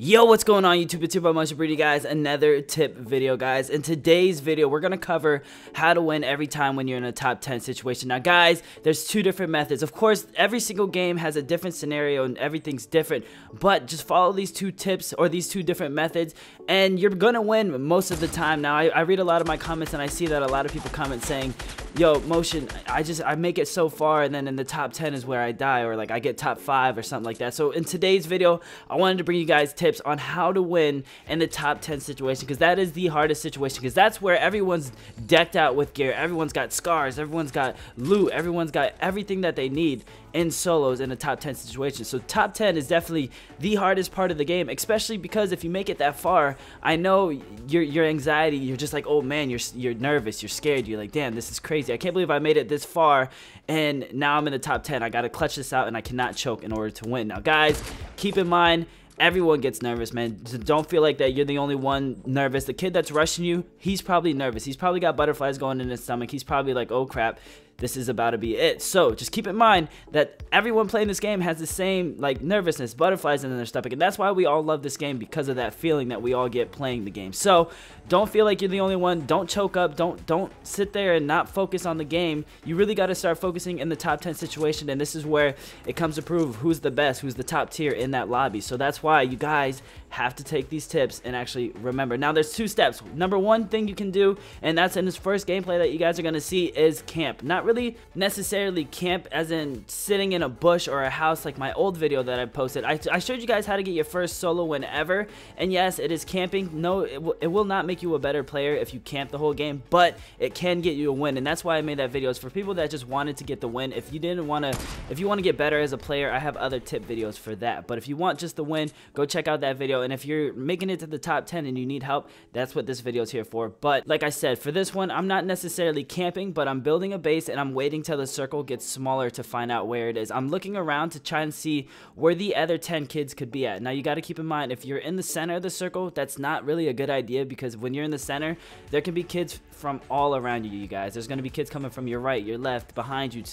Yo, what's going on YouTube? It's your boy ExoticMoTioN, guys. Another tip video, guys. In today's video, we're gonna cover how to win every time when you're in a top 10 situation. Now, guys, there's two different methods. Of course, every single game has a different scenario and everything's different, but just follow these two tips or these two different methods and you're gonna win most of the time. Now, I read a lot of my comments and I see that a lot of people comment saying, yo, Motion, I make it so far and then in the top 10 is where I die, or like I get top 5 or something like that. So in today's video, I wanted to bring you guys tips on how to win in the top 10 situation, because that is the hardest situation, because that's where everyone's decked out with gear, everyone's got scars, everyone's got loot, everyone's got everything that they need in solos in a top 10 situation. So top 10 is definitely the hardest part of the game, especially because if you make it that far, I know your anxiety, you're just like, oh man, you're nervous, you're scared, you're like, damn, this is crazy, I can't believe I made it this far and now I'm in the top 10. I gotta clutch this out and I cannot choke in order to win. Now guys, keep in mind, everyone gets nervous, man. So don't feel like that you're the only one nervous. The kid that's rushing you, he's probably nervous. He's probably got butterflies going in his stomach. He's probably like, oh crap, this is about to be it. So just keep in mind that everyone playing this game has the same like nervousness, butterflies in their stomach, and that's why we all love this game, because of that feeling that we all get playing the game. So don't feel like you're the only one. Don't choke up. Don't sit there and not focus on the game. You really got to start focusing in the top 10 situation, and this is where it comes to prove who's the best, who's the top tier in that lobby. So that's why you guys have to take these tips and actually remember. Now there's two steps. Number one thing you can do, and that's in this first gameplay that you guys are going to see, is camp. Not really necessarily camp as in sitting in a bush or a house like my old video that I posted. I showed you guys how to get your first solo win ever, and yes, it is camping. No, it will not make you a better player if you camp the whole game, but it can get you a win, and that's why I made that video. It's for people that just wanted to get the win. If you want to get better as a player, I have other tip videos for that. But if you want just the win, go check out that video. And if you're making it to the top 10 and you need help, that's what this video is here for. But like I said, for this one, I'm not necessarily camping, but I'm building a base and I'm waiting till the circle gets smaller to find out where it is. I'm looking around to try and see where the other 10 kids could be at. Now you got to keep in mind, if you're in the center of the circle, that's not really a good idea, because when you're in the center, there can be kids from all around you guys. There's going to be kids coming from your right, your left, behind you,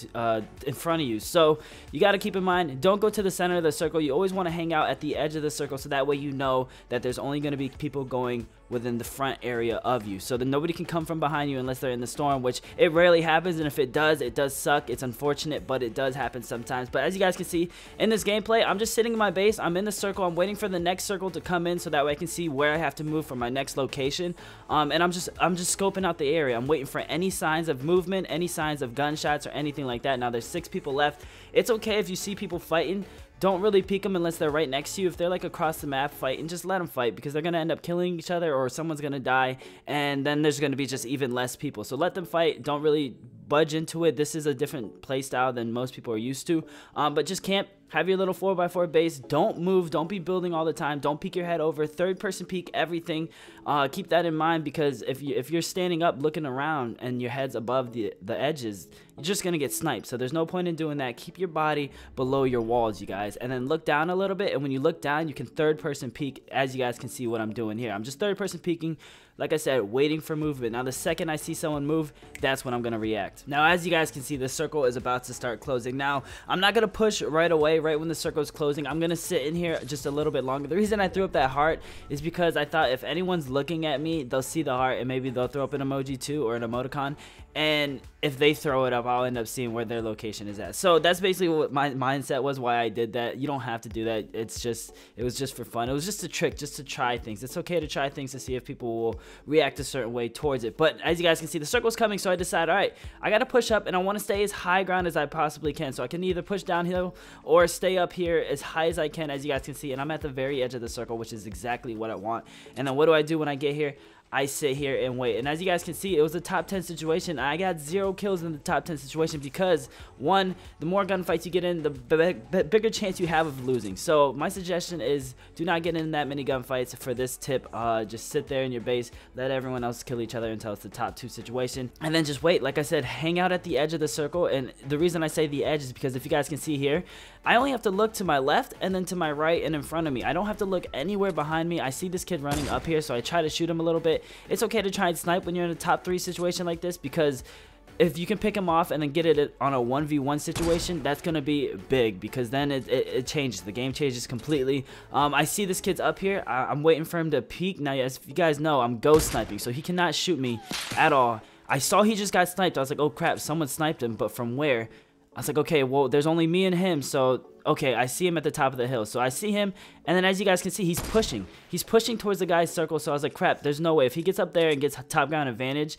in front of you. So you got to keep in mind, don't go to the center of the circle. You always want to hang out at the edge of the circle, so that way you know that there's only going to be people going within the front area of you, so that nobody can come from behind you unless they're in the storm, which it rarely happens, and if it does suck. It's unfortunate, but it does happen sometimes. But as you guys can see in this gameplay, I'm just sitting in my base, I'm in the circle, I'm waiting for the next circle to come in so that way I can see where I have to move for my next location. And I'm just scoping out the area. I'm waiting for any signs of movement, any signs of gunshots or anything like that. Now there's 6 people left. It's okay if you see people fighting. Don't really peek them unless they're right next to you. If they're like across the map fighting, just let them fight, because they're going to end up killing each other, or someone's going to die, and then there's going to be just even less people. So let them fight. Don't really budge into it. This is a different play style than most people are used to. But just camp. Have your little 4x4 base. Don't move. Don't be building all the time. Don't peek your head over. Third person peek everything. Keep that in mind, because if you're standing up looking around and your head's above the edges, you're just going to get sniped. So there's no point in doing that. Keep your body below your walls, you guys. And then look down a little bit. And when you look down, you can third person peek, as you guys can see what I'm doing here. I'm just third person peeking. Like I said, waiting for movement. Now the second I see someone move, that's when I'm going to react. Now as you guys can see, the circle is about to start closing. Now I'm not going to push right away, right when the circle is closing. I'm going to sit in here just a little bit longer. The reason I threw up that heart is because I thought if anyone's looking at me, they'll see the heart and maybe they'll throw up an emoji too, or an emoticon. And if they throw it up, I'll end up seeing where their location is at. So that's basically what my mindset was, why I did that. You don't have to do that. It was just for fun. It was just a trick, just to try things. It's okay to try things to see if people will react a certain way towards it. But as you guys can see, the circle's coming, so I decided, all right, I got to push up, and I want to stay as high ground as I possibly can. So I can either push downhill or stay up here as high as I can, as you guys can see. And I'm at the very edge of the circle, which is exactly what I want. And then what do I do when I get here? I sit here and wait. And as you guys can see, it was a top 10 situation. I got 0 kills in the top 10 situation because, one, the more gunfights you get in, the bigger chance you have of losing. So my suggestion is, do not get in that many gunfights for this tip. Just sit there in your base, let everyone else kill each other until it's the top 2 situation, and then just wait. Like I said, hang out at the edge of the circle. And the reason I say the edge is because if you guys can see here, I only have to look to my left and then to my right and in front of me. I don't have to look anywhere behind me. I see this kid running up here, so I try to shoot him a little bit. It's okay to try and snipe when you're in a top 3 situation like this, because if you can pick him off and then get it on a 1v1 situation, that's going to be big, because then it changes. The game changes completely. I see this kid's up here. I'm waiting for him to peek. Now, as you guys know, I'm ghost sniping, so he cannot shoot me at all. I saw he just got sniped. I was like, oh crap, someone sniped him, but from where? I was like, okay, well, there's only me and him, so okay, I see him at the top of the hill. So I see him, and then as you guys can see, he's pushing. He's pushing towards the guy's circle, so I was like, crap, there's no way. If he gets up there and gets top ground advantage,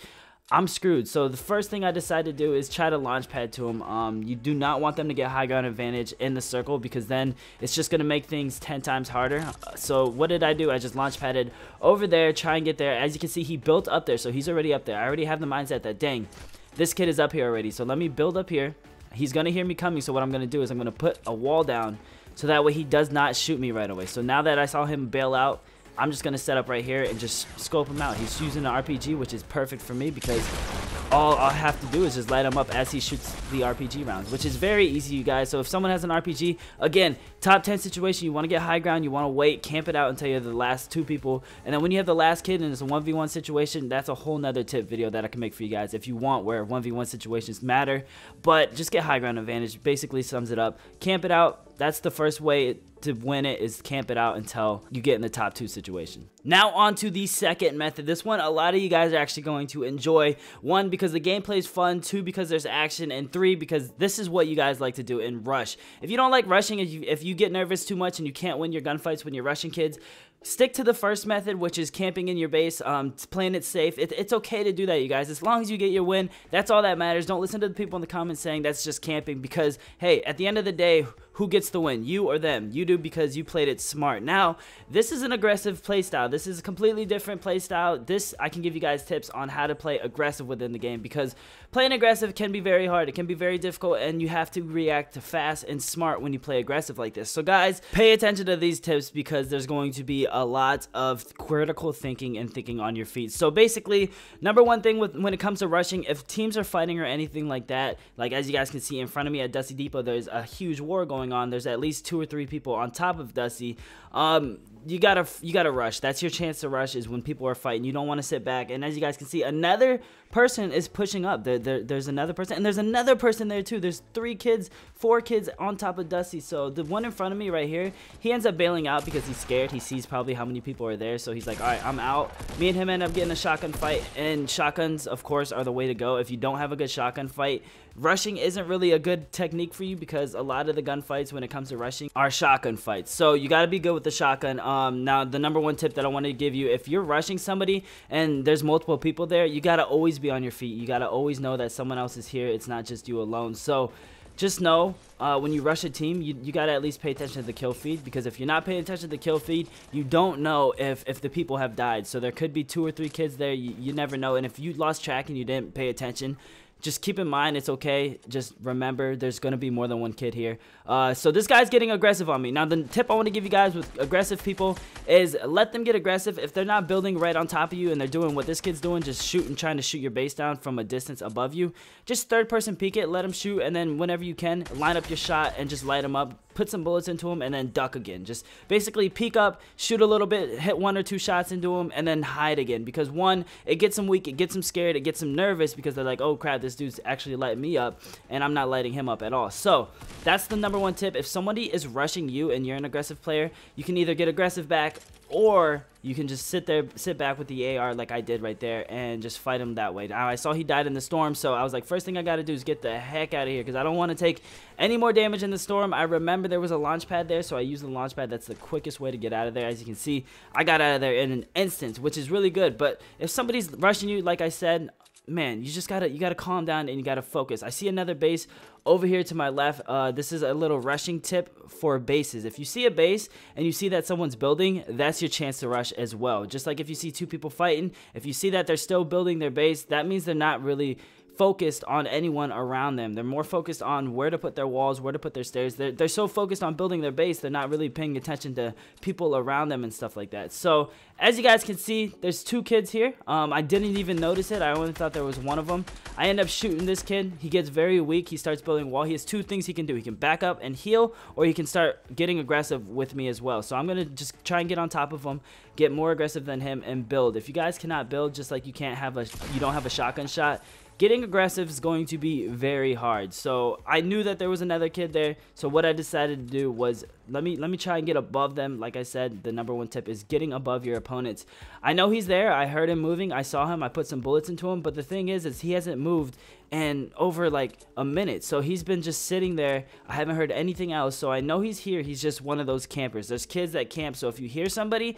I'm screwed. So the first thing I decided to do is try to launch pad to him. You do not want them to get high ground advantage in the circle, because then it's just going to make things 10 times harder. So what did I do? I just launch padded over there, try and get there. As you can see, he built up there, so he's already up there. I already have the mindset that, dang, this kid is up here already. So let me build up here. He's going to hear me coming, so what I'm going to do is I'm going to put a wall down so that way he does not shoot me right away. So now that I saw him bail out, I'm just going to set up right here and just scope him out. He's using an RPG, which is perfect for me, because all I have to do is just light him up as he shoots the RPG rounds, which is very easy, you guys. So if someone has an RPG, again, top 10 situation, you want to get high ground, you want to wait, camp it out until you're the last 2 people, and then when you have the last kid and it's a 1v1 situation, that's a whole nother tip video that I can make for you guys if you want, where 1v1 situations matter. But just get high ground advantage, basically sums it up. Camp it out. That's the first way to win it, is camp it out until you get in the top 2 situation. Now on to the second method. This one a lot of you guys are actually going to enjoy. 1, because the gameplay is fun. 2, because there's action. And 3, because this is what you guys like to do in rush. If you don't like rushing, if you get nervous too much and you can't win your gunfights when you're rushing kids, stick to the first method, which is camping in your base, playing it safe. It's okay to do that, you guys. As long as you get your win, that's all that matters. Don't listen to the people in the comments saying that's just camping, because, hey, at the end of the day, who gets the win? You or them? You do, because you played it smart. Now, this is an aggressive playstyle. This is a completely different playstyle. This, I can give you guys tips on how to play aggressive within the game, because playing aggressive can be very hard. It can be very difficult, and you have to react fast and smart when you play aggressive like this. So guys, pay attention to these tips, because there's going to be a lot of critical thinking and thinking on your feet. So basically, number 1 thing when it comes to rushing, if teams are fighting or anything like that, like as you guys can see in front of me at Dusty Depot, there's a huge war going on. There's at least 2 or 3 people on top of Dusty. You gotta rush. That's your chance to rush, is when people are fighting. You don't want to sit back. And as you guys can see, another person is pushing up. There's another person, and there's another person there too. There's 3 kids, 4 kids on top of Dusty. So the one in front of me right here, he ends up bailing out because he's scared. He sees probably how many people are there, so he's like, all right, I'm out. Me and him end up getting a shotgun fight, and shotguns, of course, are the way to go. If you don't have a good shotgun fight, rushing isn't really a good technique for you, because a lot of the gunfights when it comes to rushing are shotgun fights. So you got to be good with the shotgun. Now, the number 1 tip that I want to give you, if you're rushing somebody and there's multiple people there, you got to always be on your feet. You got to always know that someone else is here. It's not just you alone. So just know when you rush a team, you got to at least pay attention to the kill feed, because if you're not paying attention to the kill feed, you don't know if the people have died. So there could be 2 or 3 kids there. You never know. And if you lost track and you didn't pay attention, just keep in mind, it's okay. Just remember, there's going to be more than 1 kid here. So this guy's getting aggressive on me. Now, the tip I want to give you guys with aggressive people is let them get aggressive. If they're not building right on top of you and they're doing what this kid's doing, just trying to shoot your base down from a distance above you, just third-person peek it, let them shoot, and then whenever you can, line up your shot and just light them up. Put some bullets into him and then duck again. Just basically peek up, shoot a little bit, hit 1 or 2 shots into him, and then hide again. Because 1, it gets them weak, it gets them scared, it gets them nervous, because they're like, oh crap, this dude's actually lighting me up, and I'm not lighting him up at all. So that's the number 1 tip. If somebody is rushing you and you're an aggressive player, you can either get aggressive back, or you can just sit back with the AR like I did right there and just fight him that way. Now, I saw he died in the storm, so I was like, first thing I got to do is get the heck out of here, because I don't want to take any more damage in the storm. I remember there was a launch pad there, so I used the launch pad. That's the quickest way to get out of there. As you can see, I got out of there in an instant, which is really good. But if somebody's rushing you, like I said, man, you gotta calm down and you gotta focus. I see another base over here to my left. This is a little rushing tip for bases. If you see a base and you see that someone's building, that's your chance to rush as well. Just like if you see 2 people fighting, if you see that they're still building their base, that means they're not really focused on anyone around them. They're more focused on where to put their walls, where to put their stairs. They're so focused on building their base, they're not really paying attention to people around them and stuff like that. So as you guys can see, there's 2 kids here. I didn't even notice it. I only thought there was 1 of them. I end up shooting this kid. He gets very weak. He starts building a wall. He has 2 things he can do. He can back up and heal, or he can start getting aggressive with me as well. So I'm going to just try and get on top of him, get more aggressive than him, and build. If you guys cannot build, just like you don't have a shotgun shot, getting aggressive is going to be very hard. So I knew that there was another kid there, so what I decided to do was let me try and get above them. Like I said, the number 1 tip is getting above your opponents. I know he's there, I heard him moving, I saw him, I put some bullets into him, but the thing is he hasn't moved in over like a minute, so he's been just sitting there. I haven't heard anything else, so I know he's here. He's just one of those campers. There's kids that camp, so if you hear somebody,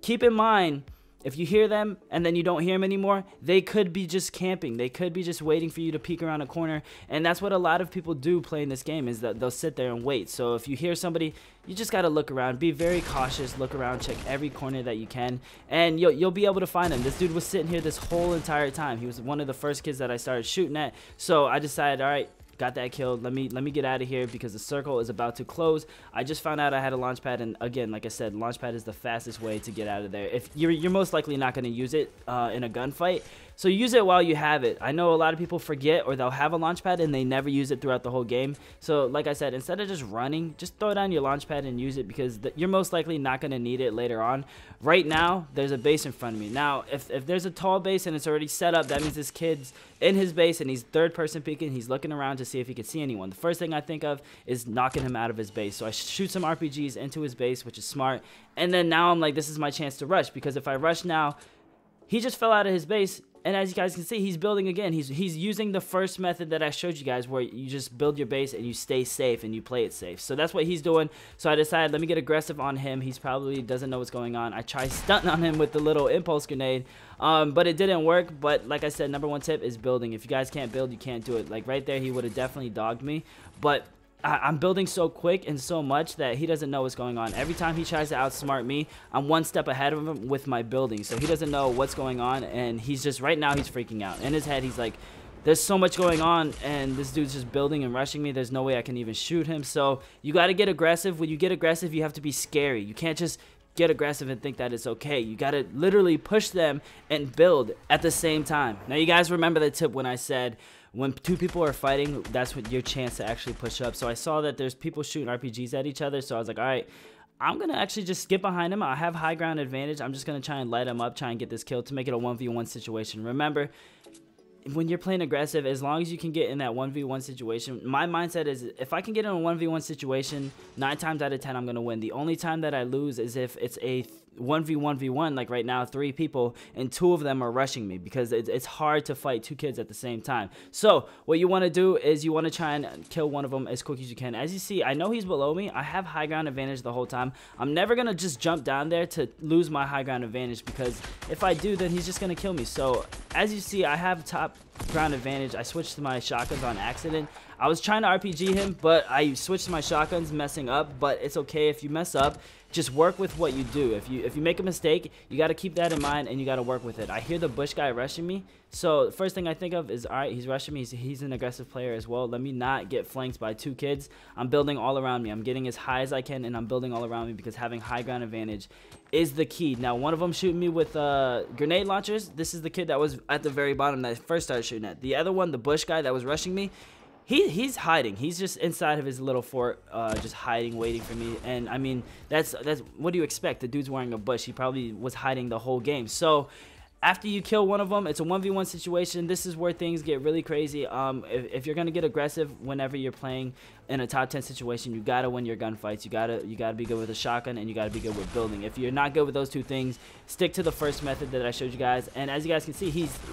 keep in mind, if you hear them and then you don't hear them anymore, they could be just camping. They could be just waiting for you to peek around a corner. And that's what a lot of people do playing this game, is that they'll sit there and wait. So if you hear somebody, you just got to look around. Be very cautious. Look around. Check every corner that you can. And you'll be able to find him. This dude was sitting here this whole entire time. He was one of the first kids that I started shooting at. So I decided, all right, got that killed. Let me get out of here because the circle is about to close. I just found out I had a launch pad, and again, like I said, launch pad is the fastest way to get out of there. If you're most likely not going to use it in a gunfight, so use it while you have it. I know a lot of people forget, or they'll have a launch pad and they never use it throughout the whole game. So like I said, instead of just running, just throw down your launch pad and use it, because you're most likely not going to need it later on. Right now, there's a base in front of me. Now, if there's a tall base and it's already set up, that means this kid's in his base and he's third person peeking. He's looking around to see if he can see anyone. The first thing I think of is knocking him out of his base. So I shoot some RPGs into his base, which is smart. And then now I'm like, this is my chance to rush, because if I rush now, he just fell out of his base. And as you guys can see, he's building again. He's using the first method that I showed you guys, where you just build your base and you stay safe and you play it safe. So that's what he's doing. So I decided, let me get aggressive on him. He's probably doesn't know what's going on. I tried stunting on him with the little impulse grenade, but it didn't work. But like I said, number 1 tip is building. If you guys can't build, you can't do it. Like right there, he would have definitely dogged me. But I'm building so quick and so much that he doesn't know what's going on. Every time he tries to outsmart me, I'm 1 step ahead of him with my building. So he doesn't know what's going on, and he's just, right now, he's freaking out. In his head, he's like, there's so much going on, and this dude's just building and rushing me. There's no way I can even shoot him. So you got to get aggressive. When you get aggressive, you have to be scary. You can't just get aggressive and think that it's okay. You got to literally push them and build at the same time. Now, you guys remember the tip when I said, when 2 people are fighting, that's what your chance to actually push up. So I saw that there's people shooting RPGs at each other, so I was like, all right, I'm going to actually just skip behind him. I have high ground advantage. I'm just going to try and light him up, try and get this kill to make it a 1v1 situation. Remember, when you're playing aggressive, as long as you can get in that 1v1 situation, my mindset is, if I can get in a 1v1 situation, 9 times out of 10, I'm going to win. The only time that I lose is if it's a 1v1v1, like right now, 3 people, and 2 of them are rushing me, because it's hard to fight 2 kids at the same time. So what you want to do is you want to try and kill one of them as quick as you can. As you see, I know he's below me. I have high ground advantage the whole time. I'm never going to just jump down there to lose my high ground advantage, because if I do, then he's just going to kill me. So as you see, I have top ground advantage. I switched to my shotguns on accident. I was trying to RPG him, but I switched to my shotguns, messing up. But it's okay if you mess up. Just work with what you do. If you make a mistake, you got to keep that in mind, and you got to work with it. I hear the bush guy rushing me, so the first thing I think of is, all right, he's rushing me. He's an aggressive player as well. Let me not get flanked by 2 kids. I'm building all around me. I'm getting as high as I can, and I'm building all around me, because having high ground advantage is the key. Now, one of them shooting me with grenade launchers. This is the kid that was at the very bottom that I first started shooting at. The other one, the bush guy that was rushing me, he's hiding. He's just inside of his little fort, just hiding, waiting for me. And I mean, that's what do you expect? The dude's wearing a bush. He probably was hiding the whole game. So after you kill one of them, it's a 1v1 situation. This is where things get really crazy. If you're gonna get aggressive whenever you're playing in a top 10 situation, you gotta win your gunfights. You gotta be good with a shotgun, and you gotta be good with building. If you're not good with those 2 things, stick to the first method that I showed you guys. And as you guys can see,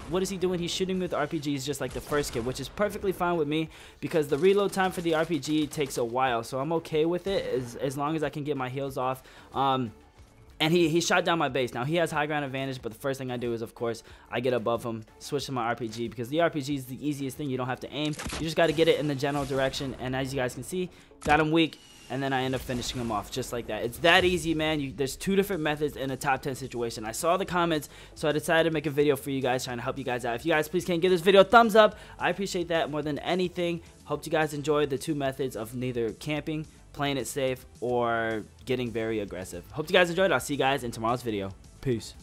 what is he doing? He's shooting with RPGs just like the first kid, which is perfectly fine with me, because the reload time for the RPG takes a while. So I'm okay with it as long as I can get my heals off. And he shot down my base. Now, he has high ground advantage, but the first thing I do is, of course, I get above him, switch to my RPG, because the RPG is the easiest thing. You don't have to aim. You just got to get it in the general direction. And as you guys can see, got him weak, and then I end up finishing him off just like that. It's that easy, man. There's 2 different methods in a top 10 situation. I saw the comments, so I decided to make a video for you guys, trying to help you guys out. If you guys please can give this video a thumbs up, I appreciate that more than anything. Hope you guys enjoyed the 2 methods of neither camping, playing it safe, or getting very aggressive. Hope you guys enjoyed. I'll see you guys in tomorrow's video. Peace.